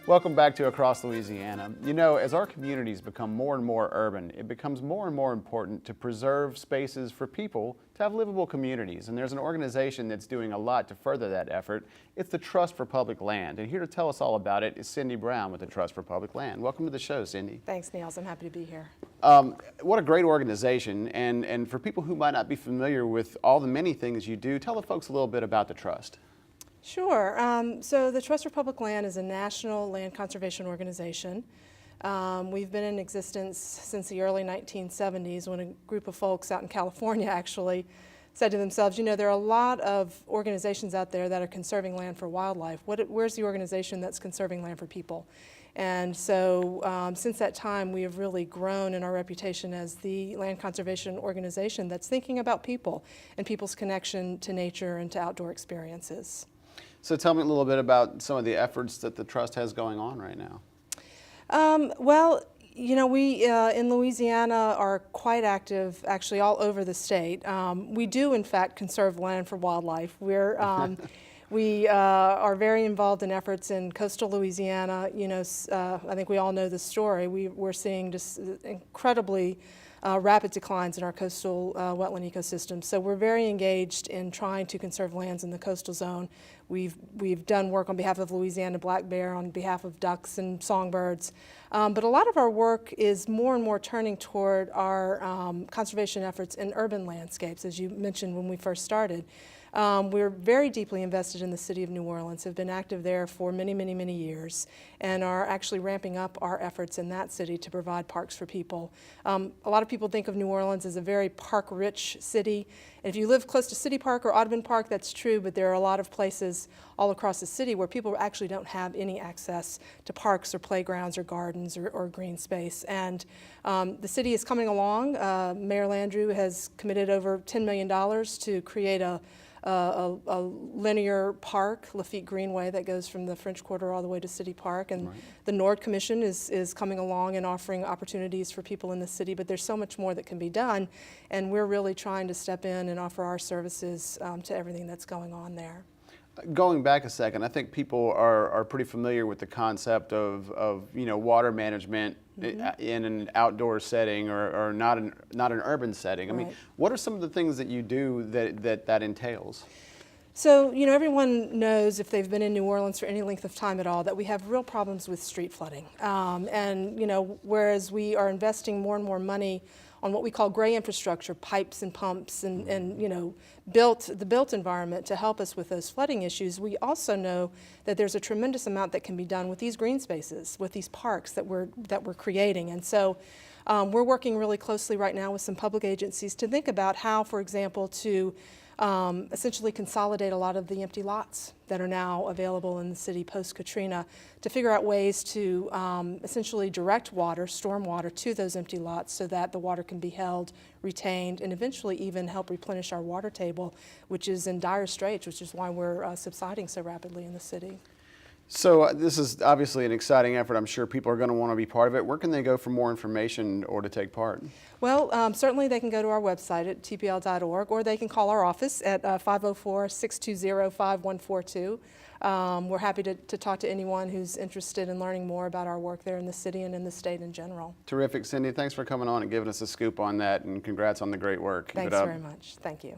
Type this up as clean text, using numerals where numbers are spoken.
Welcome back to Across Louisiana. You know, as our communities become more and more urban, it becomes more and more important to preserve spaces for people to have livable communities. And there's an organization that's doing a lot to further that effort. It's the Trust for Public Land. And here to tell us all about it is Cindy Brown with the Trust for Public Land. Welcome to the show, Cindy. Thanks, Niels. I'm happy to be here. What a great organization. And for people who might not be familiar with all the many things you do, tell the folks a little bit about the Trust. Sure. So the Trust for Public Land is a national land conservation organization. We've been in existence since the early 1970s when a group of folks out in California actually said to themselves, you know, there are a lot of organizations out there that are conserving land for wildlife. Where's the organization that's conserving land for people? And so since that time, we have really grown in our reputation as the land conservation organization that's thinking about people and people's connection to nature and to outdoor experiences. So tell me a little bit about some of the efforts that the Trust has going on right now. Well, you know, we in Louisiana are quite active actually all over the state. We do, in fact, conserve land for wildlife. We are very involved in efforts in coastal Louisiana. You know, I think we all know the story. We're seeing just incredibly rapid declines in our coastal wetland ecosystem. So we're very engaged in trying to conserve lands in the coastal zone. We've done work on behalf of Louisiana black bear, on behalf of ducks and songbirds. But a lot of our work is more and more turning toward our conservation efforts in urban landscapes, as you mentioned when we first started. We're very deeply invested in the city of New Orleans, have been active there for many, many, many years, and are actually ramping up our efforts in that city to provide parks for people. A lot of people think of New Orleans as a very park-rich city. If you live close to City Park or Audubon Park, that's true, but there are a lot of places all across the city where people actually don't have any access to parks or playgrounds or gardens or green space. And the city is coming along. Mayor Landrieu has committed over $10 million to create a linear park, Lafitte Greenway, that goes from the French Quarter all the way to City Park. And right. The Nord Commission is coming along and offering opportunities for people in the city, but there's so much more that can be done. And we're really trying to step in and offer our services to everything that's going on there. Going back a second, I think people are pretty familiar with the concept of you know, water management in an outdoor setting or not an urban setting. I mean, what are some of the things that you do that entails? So, you know, everyone knows, if they've been in New Orleans for any length of time at all, that we have real problems with street flooding. And, you know, whereas we are investing more and more money on what we call gray infrastructure, pipes and pumps and you know, the built environment to help us with those flooding issues, we also know that there's a tremendous amount that can be done with these green spaces, with these parks that we're creating. And so we're working really closely right now with some public agencies to think about how, for example, to essentially consolidate a lot of the empty lots that are now available in the city post-Katrina, to figure out ways to essentially direct water, storm water, to those empty lots so that the water can be held, retained, and eventually even help replenish our water table, which is in dire straits, which is why we're subsiding so rapidly in the city. So this is obviously an exciting effort. I'm sure people are going to want to be part of it. Where can they go for more information or to take part? Well, certainly they can go to our website at tpl.org, or they can call our office at 504-620-5142. We're happy to talk to anyone who's interested in learning more about our work there in the city and in the state in general. Terrific, Cindy. Thanks for coming on and giving us a scoop on that, and congrats on the great work. Thanks very much. Thank you.